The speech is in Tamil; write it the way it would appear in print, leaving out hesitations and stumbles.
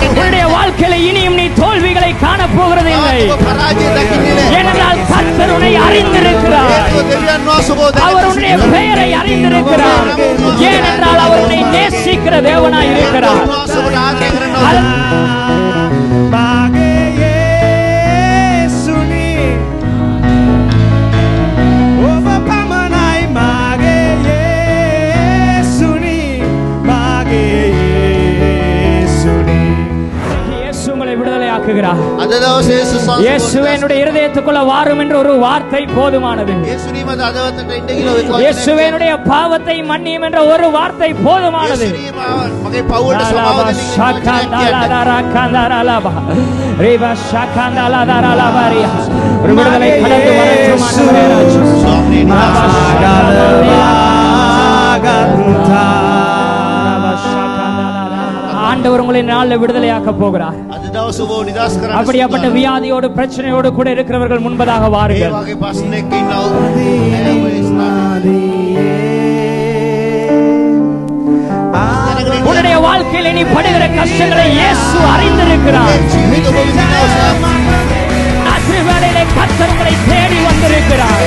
உன்னுடைய வாழ்க்கையில இனியும் நீ தோல்விகளை காண போகிறது இல்லை. ஏனென்றால் கர்த்தர் உன்னை அறிந்திருக்கிறார். அவர் உன்னுடைய பெயரை அறிந்திருக்கிறார். ஏனென்றால் அவர் உன்னை நேசிக்கிற தேவனாய் இருக்கிறார். இயேசுவினுடைய இருதயத்துக்குள்ள வாரும் என்ற ஒரு வார்த்தை போதுமானது. இயேசுவினுடைய பாவத்தை மன்னியும் என்ற ஒரு வார்த்தை போதுமானது. ஒரு விடுதலை கடந்து வரட்டும் ஆண்டவர் உங்களை நாளில் விடுதலையாக்க போகிறார். அப்படியாப்பட்ட வியாதியோடு பிரச்சனையோடு கூட இருக்கிறவர்கள் முன்பதாக வாருங்கள். உன்னுடைய வாழ்க்கையில் நீ படுகிற கஷ்டங்களை இயேசு அறிந்திருக்கிறார். கர்த்தர் உங்களை தேடி வந்திருக்கிறார்.